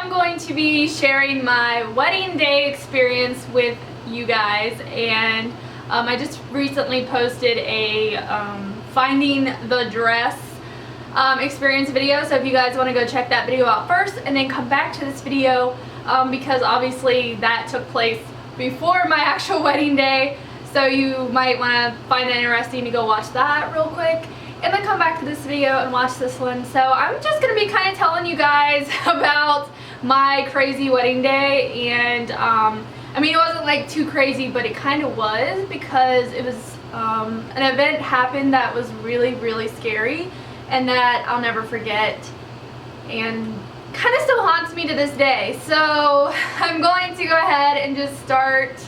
am going to be sharing my wedding day experience with you guys, and I just recently posted a finding the dress experience video, so if you guys want to go check that video out first and then come back to this video, because obviously that took place before my actual wedding day, so you might want to find that interesting to go watch that real quick and then come back to this video and watch this one. So I'm just going to be kind of telling you guys about my crazy wedding day, and I mean, it wasn't like too crazy, but it kind of was, because it was an event happened that was really scary and that I'll never forget and kind of still haunts me to this day. So I'm going to go ahead and just start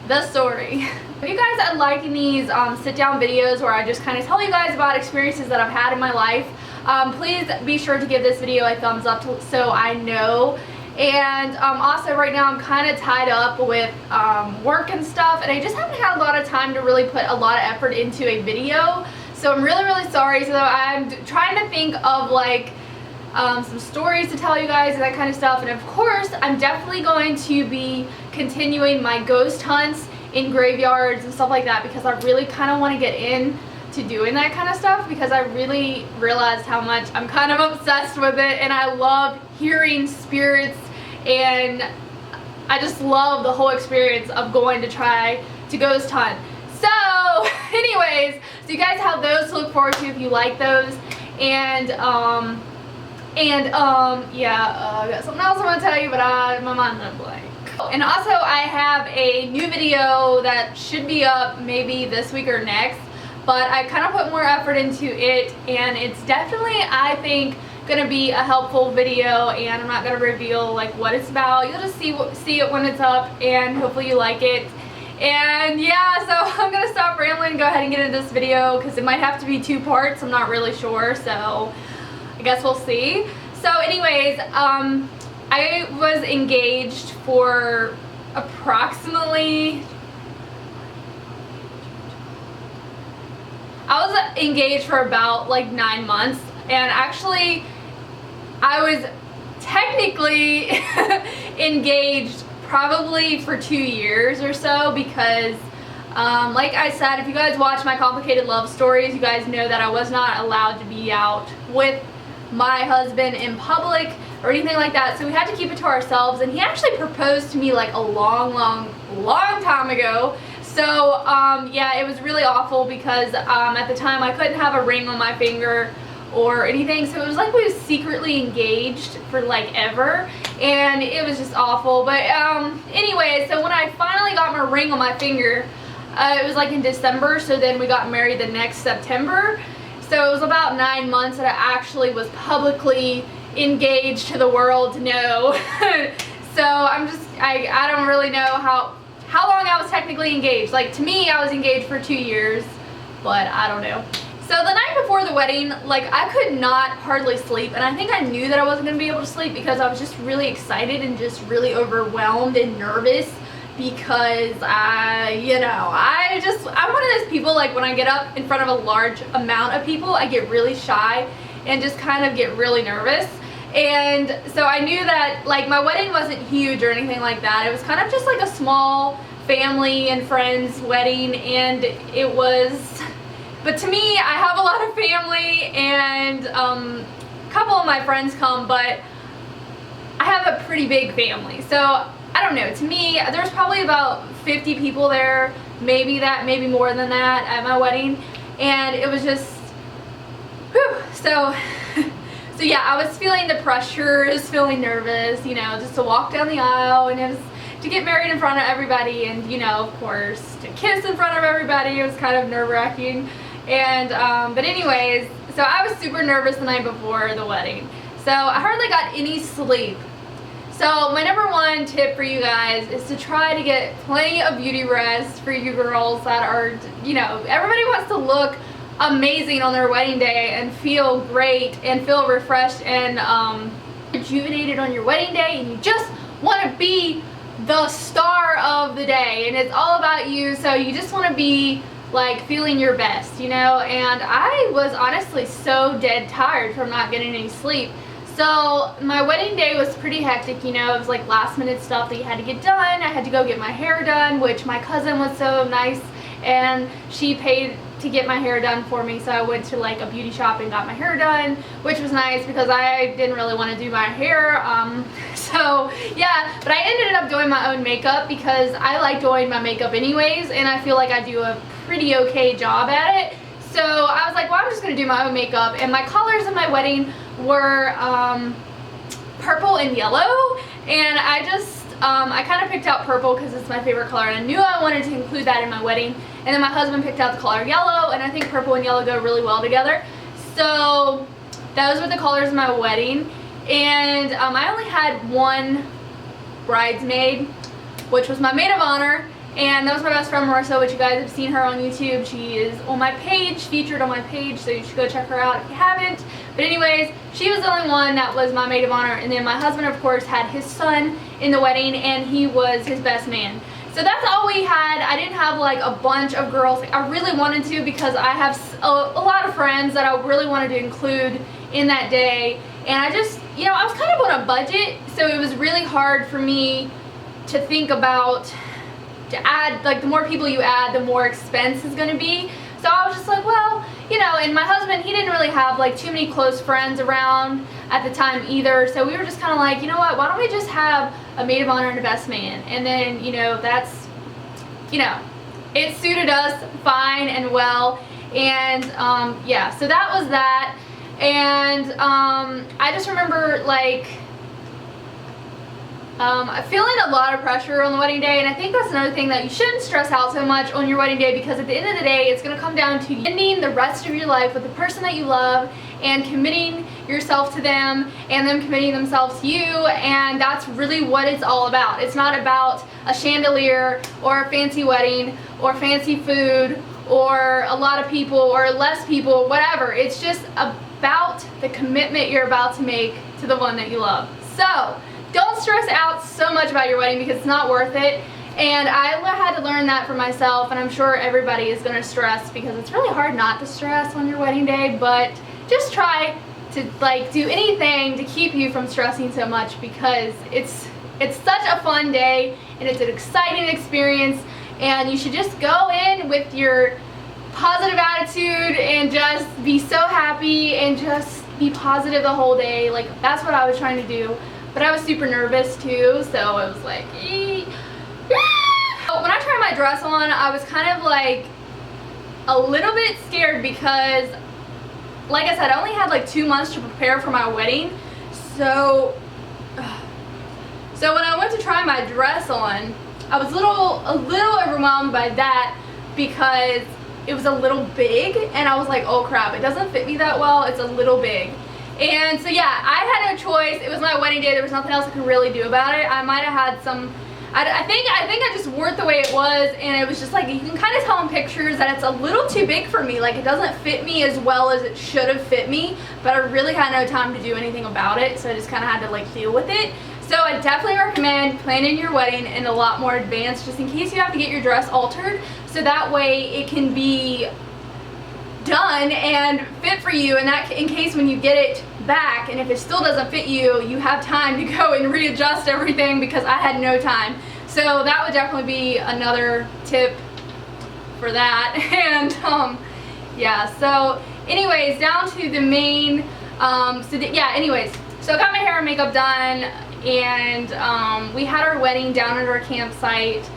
the story. If you guys are liking these sit down videos where I just kind of tell you guys about experiences that I've had in my life, please be sure to give this video a thumbs up so I know. And also right now I'm kind of tied up with work and stuff, and I just haven't had a lot of time to really put a lot of effort into a video. So I'm really sorry. So I'm trying to think of like some stories to tell you guys and that kind of stuff. And of course I'm definitely going to be continuing my ghost hunts in graveyards and stuff like that, because I really kind of want to get in to doing that kind of stuff, because I really realized how much I'm kind of obsessed with it, and I love hearing spirits, and I just love the whole experience of going to try to ghost hunt. So anyways, so you guys have those to look forward to if you like those. And yeah, I got something else I want to tell you, but my mind went blank. And also I have a new video that should be up maybe this week or next, but I kind of put more effort into it, and it's definitely, I think, gonna be a helpful video, and I'm not gonna reveal like what it's about. You'll just see it when it's up, and hopefully you like it. And yeah, so I'm gonna stop rambling and go ahead and get into this video, because it might have to be 2 parts. I'm not really sure, so I guess we'll see. So anyways, I was engaged for approximately, I was engaged for about like 9 months, and actually I was technically engaged probably for 2 years or so, because like I said, if you guys watch my complicated love stories, you guys know that I was not allowed to be out with my husband in public or anything like that, so we had to keep it to ourselves. And he actually proposed to me like a long time ago. So yeah, it was really awful, because at the time I couldn't have a ring on my finger or anything, so it was like we was secretly engaged for like ever, and it was just awful. But anyway, so when I finally got my ring on my finger, it was like in December, so then we got married the next September. So it was about 9 months that I actually was publicly engaged to the world to know. So I don't really know how long I was technically engaged. Like, to me, I was engaged for 2 years, but I don't know. So the night before the wedding, like, I could not hardly sleep, and I think I knew that I wasn't gonna be able to sleep, because I was just really excited and just really overwhelmed and nervous, because I'm one of those people, like, when I get up in front of a large amount of people, I get really shy and just kind of get really nervous. And so I knew that, like, my wedding wasn't huge or anything like that. It was kind of just like a small family and friends wedding, and it was, but to me, I have a lot of family, and a couple of my friends come, but I have a pretty big family. So I don't know, to me, there's probably about 50 people there, maybe more than that at my wedding, and it was just, whew. So yeah, I was feeling the pressure, I was feeling nervous, you know, just to walk down the aisle, and it was to get married in front of everybody, and, you know, of course, to kiss in front of everybody. It was kind of nerve-wracking. And but anyways, so I was super nervous the night before the wedding, so I hardly got any sleep. So my number 1 tip for you guys is to try to get plenty of beauty rest for you girls that are, you know, everybody wants to look amazing on their wedding day and feel great and feel refreshed and rejuvenated on your wedding day, and you just want to be the star of the day, and it's all about you, so you just want to be like feeling your best, you know. And I was honestly so dead tired from not getting any sleep, So my wedding day was pretty hectic, you know. It was like last minute stuff that you had to get done. I had to go get my hair done, which my cousin was so nice and she paid to get my hair done for me. So I went to like a beauty shop and got my hair done, which was nice because I didn't really want to do my hair. So yeah, but I ended up doing my own makeup because I like doing my makeup anyways, and I feel like I do a pretty okay job at it. So I was like, well, I'm just gonna do my own makeup, and my colors in my wedding were purple and yellow, and I kind of picked out purple because it's my favorite color, and I knew I wanted to include that in my wedding. And then my husband picked out the color yellow, and I think purple and yellow go really well together. So those were the colors of my wedding. And I only had one bridesmaid, which was my maid of honor, and that was my best friend Marissa, which you guys have seen her on YouTube. She is on my page, featured on my page, so you should go check her out if you haven't. But anyways, she was the only one that was my maid of honor, and then my husband, of course, had his son in the wedding, and he was his best man. So that's all we had. I didn't have like a bunch of girls. I really wanted to because I have a lot of friends that I really wanted to include in that day. And I just, you know, I was kind of on a budget, so it was really hard for me to think about, to add, like the more people you add, the more expense is going to be. So I was just like, well, you know, and my husband, he didn't really have like too many close friends around at the time either. So we were just kind of like, you know what, why don't we just have a maid of honor and a best man? And then, you know, that's, you know, it suited us fine and well. And yeah, so that was that. And I just remember like feeling a lot of pressure on the wedding day, and I think that's another thing that you shouldn't stress out so much on your wedding day, because at the end of the day it's going to come down to ending the rest of your life with the person that you love and committing yourself to them and them committing themselves to you. And that's really what it's all about. It's not about a chandelier or a fancy wedding or fancy food or a lot of people or less people, whatever. It's just about the commitment you're about to make to the one that you love. So don't stress out so much about your wedding because it's not worth it. And I had to learn that for myself, and I'm sure everybody is going to stress because it's really hard not to stress on your wedding day. But just try to like do anything to keep you from stressing so much, because it's such a fun day and it's an exciting experience, and you should just go in with your positive attitude and just be so happy and just be positive the whole day. Like, that's what I was trying to do. But I was super nervous too, so it was like, when I tried my dress on, I was kind of like a little bit scared because, like I said, I only had like 2 months to prepare for my wedding. So when I went to try my dress on, I was a little overwhelmed by that because it was a little big, and I was like, oh crap, it doesn't fit me that well, it's a little big. And so yeah, I had no choice. It was my wedding day. There was nothing else I could really do about it. I might have had some, I think I just wore it the way it was, and it was just like, you can kind of tell in pictures that it's a little too big for me. Like, it doesn't fit me as well as it should have fit me, but I really had no time to do anything about it, so I just kind of had to like deal with it. So I definitely recommend planning your wedding in a lot more advance, just in case you have to get your dress altered, so that way it can be done and fit for you, and that in case when you get it back and if it still doesn't fit you, you have time to go and readjust everything, because I had no time. So that would definitely be another tip for that. And yeah, so anyways, down to the main so I got my hair and makeup done, and we had our wedding down at our campsite.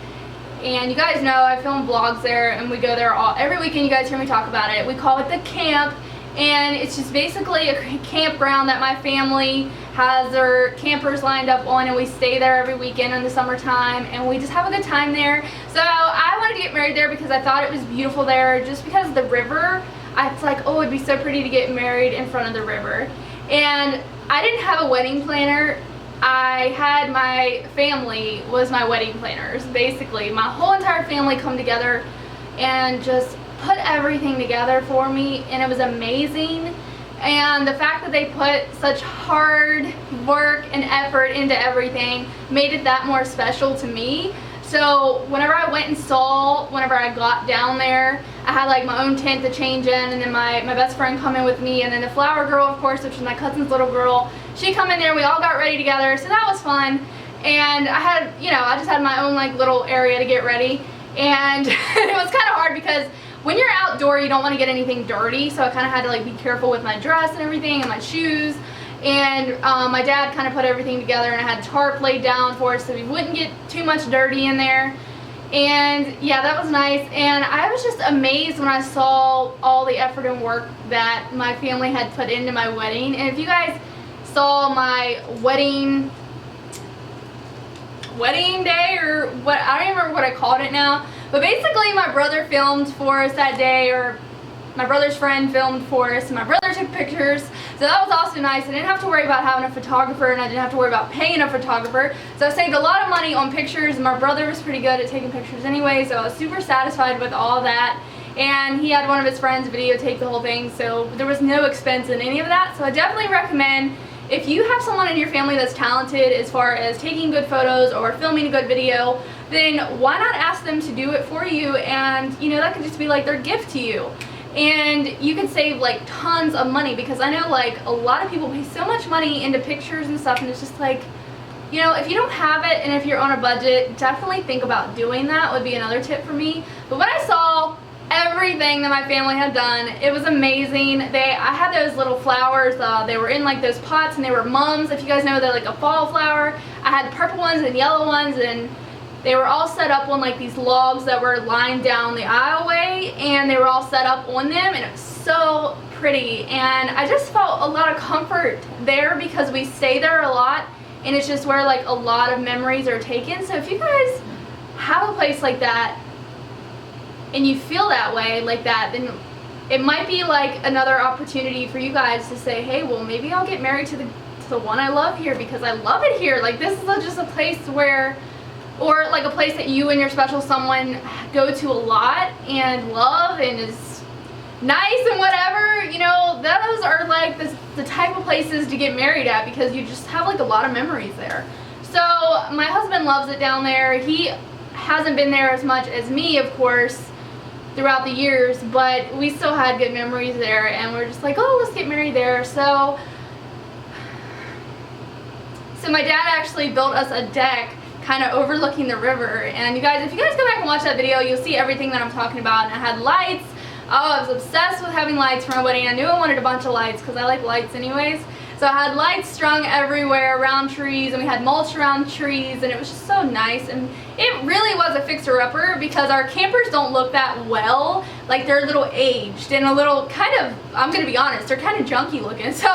And you guys know I film vlogs there, and we go there every weekend. You guys hear me talk about it. We call it the camp, and it's just basically a campground that my family has their campers lined up on, and we stay there every weekend in the summertime, and we just have a good time there. So I wanted to get married there because I thought it was beautiful there, just because of the river. It's like, oh, it'd be so pretty to get married in front of the river. And I didn't have a wedding planner. I had my family was my wedding planners. Basically, my whole entire family come together and just put everything together for me, and it was amazing. And the fact that they put such hard work and effort into everything made it that more special to me. So whenever I went and saw, whenever I got down there, I had like my own tent to change in, and then my best friend come in with me, and then the flower girl, of course, which is my cousin's little girl, she come in there, we all got ready together, so that was fun. And I had, you know, I just had my own like little area to get ready, and it was kind of hard because when you're outdoor you don't want to get anything dirty, so I kind of had to like be careful with my dress and everything and my shoes. And my dad kind of put everything together, and I had tarp laid down for us so we wouldn't get too much dirty in there. And yeah, that was nice. And I was just amazed when I saw all the effort and work that my family had put into my wedding. And if you guys saw my wedding day, or what, I don't even remember what I called it now, but basically my brother filmed for us that day, or my brother's friend filmed for us, and my brother took pictures, so that was also nice. I didn't have to worry about having a photographer, and I didn't have to worry about paying a photographer, so I saved a lot of money on pictures, and my brother was pretty good at taking pictures anyway, so I was super satisfied with all that. And he had one of his friends videotape the whole thing, so there was no expense in any of that. So I definitely recommend, if you have someone in your family that's talented as far as taking good photos or filming a good video, then why not ask them to do it for you? And you know, that could just be like their gift to you. And you can save like tons of money, because I know like a lot of people pay so much money into pictures and stuff, and it's just like, you know, if you don't have it and if you're on a budget, definitely think about doing that, would be another tip for me. But when I saw everything that my family had done, it was amazing. I had those little flowers, they were in like those pots, and they were mums. If you guys know, they're like a fall flower. I had purple ones and yellow ones, and they were all set up on like these logs that were lined down the aisleway, and they were all set up on them, and it was so pretty. And I just felt a lot of comfort there because we stay there a lot, and it's just where like a lot of memories are taken. So if you guys have a place like that and you feel that way like that, then it might be like another opportunity for you guys to say, hey, well, maybe I'll get married to the one I love here, because I love it here. Like, this is just a place where, or like a place that you and your special someone go to a lot and love and is nice and whatever, you know, those are like the type of places to get married at, because you just have like a lot of memories there. So my husband loves it down there. He hasn't been there as much as me, of course, throughout the years, but we still had good memories there, and we're just like, oh, let's get married there. So my dad actually built us a deck kind of overlooking the river, and you guys, if you guys go back and watch that video, you'll see everything that I'm talking about. And I had lights. Oh, I was obsessed with having lights for my wedding. I knew I wanted a bunch of lights because I like lights anyways. So I had lights strung everywhere around trees, and we had mulch around trees, and it was just so nice. And it really was a fixer-upper, because our campers don't look that well. Like, they're a little aged and a little kind of, I'm gonna be honest, they're kind of junky looking. So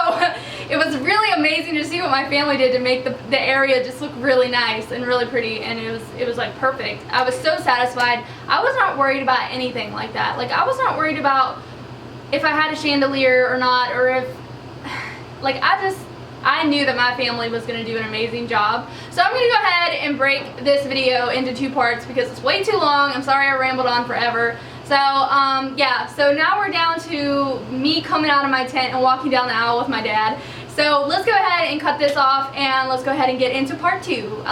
it was really amazing to see what my family did to make the area just look really nice and really pretty, and it was like perfect. I was so satisfied. I was not worried about anything like that. Like, I was not worried about if I had a chandelier or not, or if, like, I knew that my family was going to do an amazing job. So I'm going to go ahead and break this video into 2 parts because it's way too long. I'm sorry I rambled on forever. So yeah, so now we're down to me coming out of my tent and walking down the aisle with my dad. So let's go ahead and cut this off, and let's go ahead and get into part 2.